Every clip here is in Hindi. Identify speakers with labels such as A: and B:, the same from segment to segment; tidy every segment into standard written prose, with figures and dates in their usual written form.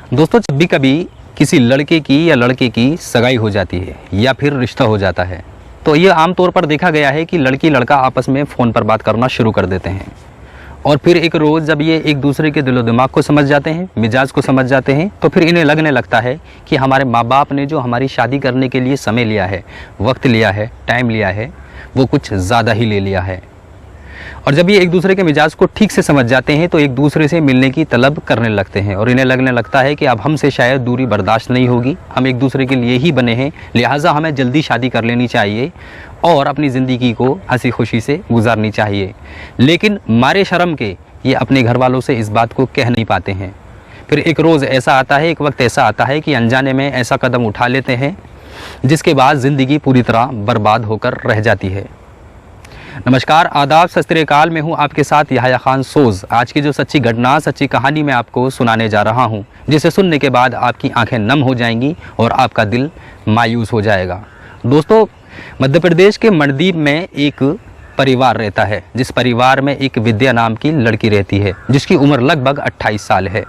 A: दोस्तों, जब भी कभी किसी लड़के की या लड़के की सगाई हो जाती है या फिर रिश्ता हो जाता है तो ये आमतौर पर देखा गया है कि लड़की लड़का आपस में फ़ोन पर बात करना शुरू कर देते हैं। और फिर एक रोज़ जब ये एक दूसरे के दिलो दिमाग को समझ जाते हैं, मिजाज को समझ जाते हैं, तो फिर इन्हें लगने लगता है कि हमारे माँ बाप ने जो हमारी शादी करने के लिए समय लिया है, वक्त लिया है, टाइम लिया है, वो कुछ ज़्यादा ही ले लिया है। और जब ये एक दूसरे के मिजाज को ठीक से समझ जाते हैं तो एक दूसरे से मिलने की तलब करने लगते हैं और इन्हें लगने लगता है कि अब हमसे शायद दूरी बर्दाश्त नहीं होगी, हम एक दूसरे के लिए ही बने हैं, लिहाजा हमें जल्दी शादी कर लेनी चाहिए और अपनी ज़िंदगी को हंसी खुशी से गुजारनी चाहिए। लेकिन मारे शर्म के ये अपने घर वालों से इस बात को कह नहीं पाते हैं। फिर एक रोज़ ऐसा आता है, एक वक्त ऐसा आता है कि अनजाने में ऐसा कदम उठा लेते हैं जिसके बाद ज़िंदगी पूरी तरह बर्बाद होकर रह जाती है। नमस्कार, आदाब, सत श्री अकाल। मैं हूं आपके साथ याह्या खान सोज़। आज की जो सच्ची घटना, सच्ची कहानी मैं आपको सुनाने जा रहा हूं, जिसे सुनने के बाद आपकी आंखें नम हो जाएंगी और आपका दिल मायूस हो जाएगा। दोस्तों, मध्य प्रदेश के मंडदीप में एक परिवार रहता है, जिस परिवार में एक विद्या नाम की लड़की रहती है जिसकी उम्र लगभग 28 साल है।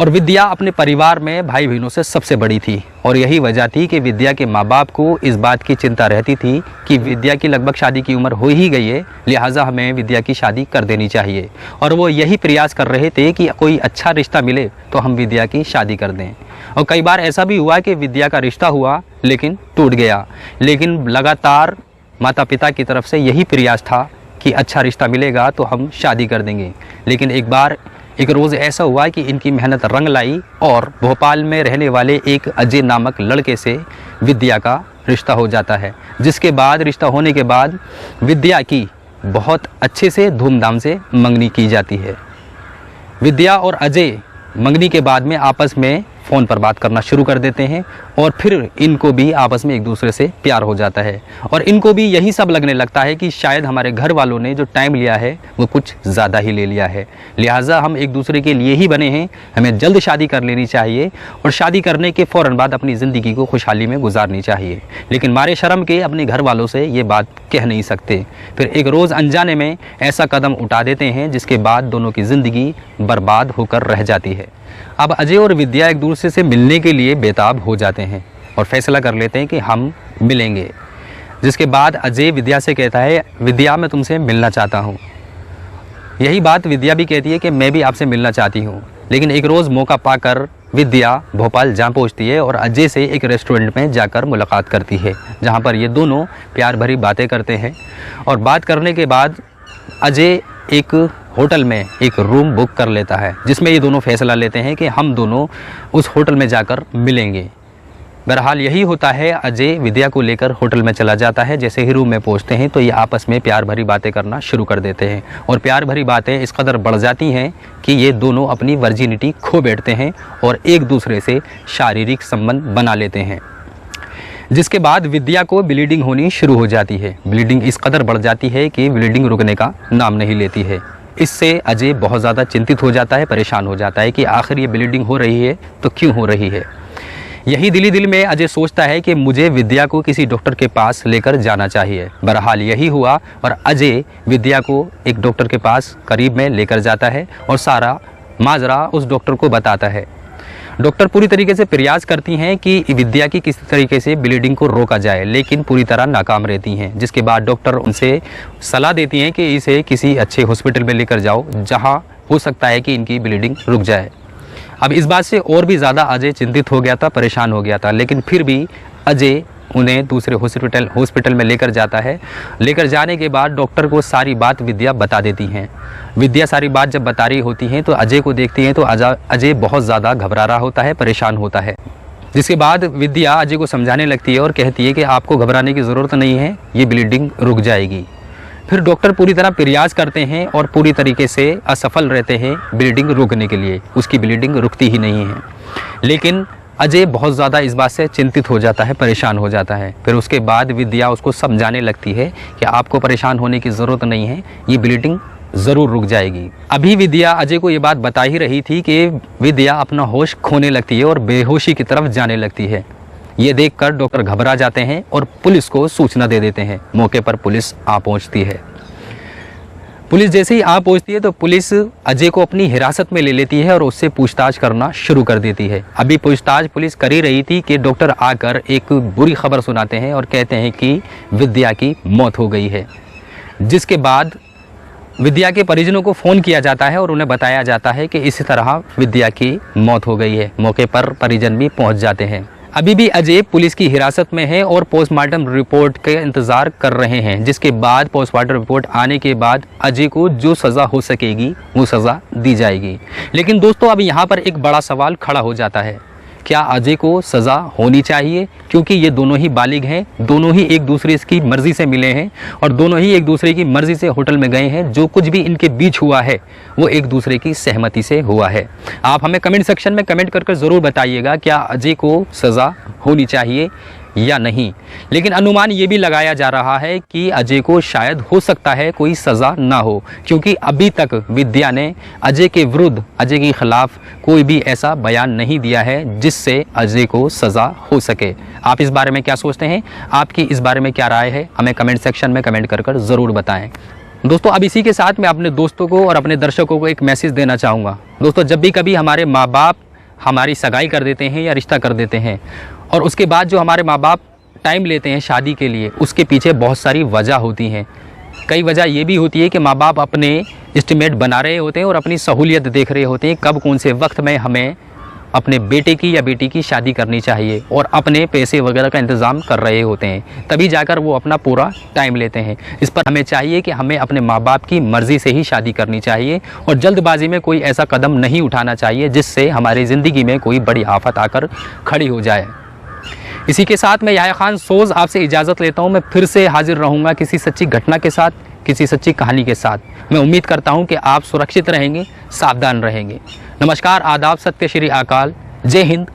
A: और विद्या अपने परिवार में भाई बहनों से सबसे बड़ी थी और यही वजह थी कि विद्या के माँ बाप को इस बात की चिंता रहती थी कि विद्या की लगभग शादी की उम्र हो ही गई है, लिहाजा हमें विद्या की शादी कर देनी चाहिए। और वो यही प्रयास कर रहे थे कि कोई अच्छा रिश्ता मिले तो हम विद्या की शादी कर दें। और कई बार ऐसा भी हुआ कि विद्या का रिश्ता हुआ लेकिन टूट गया, लेकिन लगातार माता पिता की तरफ से यही प्रयास था कि अच्छा रिश्ता मिलेगा तो हम शादी कर देंगे। लेकिन एक रोज़ ऐसा हुआ कि इनकी मेहनत रंग लाई और भोपाल में रहने वाले एक अजय नामक लड़के से विद्या का रिश्ता हो जाता है, जिसके बाद रिश्ता होने के बाद विद्या की बहुत अच्छे से धूमधाम से मंगनी की जाती है। विद्या और अजय मंगनी के बाद में आपस में फ़ोन पर बात करना शुरू कर देते हैं और फिर इनको भी आपस में एक दूसरे से प्यार हो जाता है और इनको भी यही सब लगने लगता है कि शायद हमारे घर वालों ने जो टाइम लिया है वो कुछ ज़्यादा ही ले लिया है, लिहाजा हम एक दूसरे के लिए ही बने हैं, हमें जल्द शादी कर लेनी चाहिए और शादी करने के फ़ौरन बाद अपनी ज़िंदगी को खुशहाली में गुजारनी चाहिए। लेकिन मारे शर्म के अपने घर वालों से ये बात कह नहीं सकते। फिर एक रोज़ अनजाने में ऐसा कदम उठा देते हैं जिसके बाद दोनों की ज़िंदगी बर्बाद होकर रह जाती है। अब अजय और विद्या एक दूसरे से मिलने के लिए बेताब हो जाते हैं और फैसला कर लेते हैं कि हम मिलेंगे। जिसके बाद अजय विद्या से कहता है, विद्या मैं तुमसे मिलना चाहता हूँ। यही बात विद्या भी कहती है कि मैं भी आपसे मिलना चाहती हूँ। लेकिन एक रोज़ मौका पाकर विद्या भोपाल जा पहुँचती है और अजय से एक रेस्टोरेंट में जाकर मुलाकात करती है, जहाँ पर ये दोनों प्यार भरी बातें करते हैं। और बात करने के बाद अजय एक होटल में एक रूम बुक कर लेता है, जिसमें ये दोनों फैसला लेते हैं कि हम दोनों उस होटल में जाकर मिलेंगे। बहरहाल यही होता है, अजय विद्या को लेकर होटल में चला जाता है। जैसे ही रूम में पहुंचते हैं तो ये आपस में प्यार भरी बातें करना शुरू कर देते हैं और प्यार भरी बातें इस कदर बढ़ जाती हैं कि ये दोनों अपनी वर्जिनिटी खो बैठते हैं और एक दूसरे से शारीरिक संबंध बना लेते हैं। जिसके बाद विद्या को ब्लीडिंग होनी शुरू हो जाती है। ब्लीडिंग इस कदर बढ़ जाती है कि ब्लीडिंग रुकने का नाम नहीं लेती है। इससे अजय बहुत ज़्यादा चिंतित हो जाता है, परेशान हो जाता है कि आखिर ये ब्लीडिंग हो रही है तो क्यों हो रही है। यही दिल में अजय सोचता है कि मुझे विद्या को किसी डॉक्टर के पास लेकर जाना चाहिए। बहरहाल यही हुआ और अजय विद्या को एक डॉक्टर के पास करीब में लेकर जाता है और सारा माजरा उस डॉक्टर को बताता है। डॉक्टर पूरी तरीके से प्रयास करती हैं कि विद्या की किसी तरीके से ब्लीडिंग को रोका जाए, लेकिन पूरी तरह नाकाम रहती हैं। जिसके बाद डॉक्टर उनसे सलाह देती हैं कि इसे किसी अच्छे हॉस्पिटल में लेकर जाओ, जहां हो सकता है कि इनकी ब्लीडिंग रुक जाए। अब इस बात से और भी ज़्यादा अजय चिंतित हो गया था, परेशान हो गया था, लेकिन फिर भी अजय उन्हें दूसरे हॉस्पिटल में लेकर जाता है। लेकर जाने के बाद डॉक्टर को सारी बात विद्या बता देती हैं। विद्या सारी बात जब बता रही होती हैं तो अजय को देखती हैं तो अजय बहुत ज़्यादा घबरा रहा होता है, परेशान होता है। जिसके बाद विद्या अजय को समझाने लगती है और कहती है कि आपको घबराने की ज़रूरत नहीं है, ये ब्लीडिंग रुक जाएगी। फिर डॉक्टर पूरी तरह प्रयास करते हैं और पूरी तरीके से असफल रहते हैं ब्लीडिंग रोकने के लिए, उसकी ब्लीडिंग रुकती ही नहीं है। लेकिन अजय बहुत ज़्यादा इस बात से चिंतित हो जाता है, परेशान हो जाता है। फिर उसके बाद विद्या उसको समझाने लगती है कि आपको परेशान होने की ज़रूरत नहीं है, ये ब्लीडिंग ज़रूर रुक जाएगी। अभी विद्या अजय को ये बात बता ही रही थी कि विद्या अपना होश खोने लगती है और बेहोशी की तरफ जाने लगती है। ये देखकर डॉक्टर घबरा जाते हैं और पुलिस को सूचना दे देते हैं। मौके पर पुलिस आ पहुंचती है। पुलिस जैसे ही आ पहुंचती है तो पुलिस अजय को अपनी हिरासत में ले लेती है और उससे पूछताछ करना शुरू कर देती है। अभी पूछताछ पुलिस कर ही रही थी कि डॉक्टर आकर एक बुरी खबर सुनाते हैं और कहते हैं कि विद्या की मौत हो गई है। जिसके बाद विद्या के परिजनों को फ़ोन किया जाता है और उन्हें बताया जाता है कि इसी तरह विद्या की मौत हो गई है। मौके पर परिजन भी पहुंच जाते हैं। अभी भी अजय पुलिस की हिरासत में है और पोस्टमार्टम रिपोर्ट के इंतज़ार कर रहे हैं, जिसके बाद पोस्टमार्टम रिपोर्ट आने के बाद अजय को जो सज़ा हो सकेगी वो सज़ा दी जाएगी। लेकिन दोस्तों अब यहाँ पर एक बड़ा सवाल खड़ा हो जाता है, क्या अजय को सज़ा होनी चाहिए? क्योंकि ये दोनों ही बालिग हैं, दोनों ही एक दूसरे की मर्ज़ी से मिले हैं और दोनों ही एक दूसरे की मर्ज़ी से होटल में गए हैं। जो कुछ भी इनके बीच हुआ है वो एक दूसरे की सहमति से हुआ है। आप हमें कमेंट सेक्शन में कमेंट करके ज़रूर बताइएगा, क्या अजय को सज़ा होनी चाहिए या नहीं। लेकिन अनुमान ये भी लगाया जा रहा है कि अजय को शायद हो सकता है कोई सज़ा ना हो, क्योंकि अभी तक विद्या ने अजय के विरुद्ध, अजय के खिलाफ कोई भी ऐसा बयान नहीं दिया है जिससे अजय को सज़ा हो सके। आप इस बारे में क्या सोचते हैं? आपकी इस बारे में क्या राय है? हमें कमेंट सेक्शन में कमेंट कर ज़रूर बताएं। दोस्तों अब इसी के साथ मैं अपने दोस्तों को और अपने दर्शकों को एक मैसेज देना चाहूँगा। दोस्तों जब भी कभी हमारे माँ बाप हमारी सगाई कर देते हैं या रिश्ता कर देते हैं और उसके बाद जो हमारे माँ बाप टाइम लेते हैं शादी के लिए, उसके पीछे बहुत सारी वजह होती हैं। कई वजह ये भी होती है कि माँ बाप अपने एस्टिमेट बना रहे होते हैं और अपनी सहूलियत देख रहे होते हैं कब कौन से वक्त में हमें अपने बेटे की या बेटी की शादी करनी चाहिए और अपने पैसे वगैरह का इंतज़ाम कर रहे होते हैं। तभी जाकर वो अपना पूरा टाइम लेते हैं। इस पर हमें चाहिए कि हमें अपने माँ बाप की मर्ज़ी से ही शादी करनी चाहिए और जल्दबाजी में कोई ऐसा कदम नहीं उठाना चाहिए जिससे हमारी ज़िंदगी में कोई बड़ी आफत आकर खड़ी हो जाए। इसी के साथ मैं याह्या खान सोज़ आपसे इजाज़त लेता हूँ। मैं फिर से हाजिर रहूँगा किसी सच्ची घटना के साथ, किसी सच्ची कहानी के साथ। मैं उम्मीद करता हूँ कि आप सुरक्षित रहेंगे, सावधान रहेंगे। नमस्कार, आदाब, सत्य श्री अकाल, जय हिंद।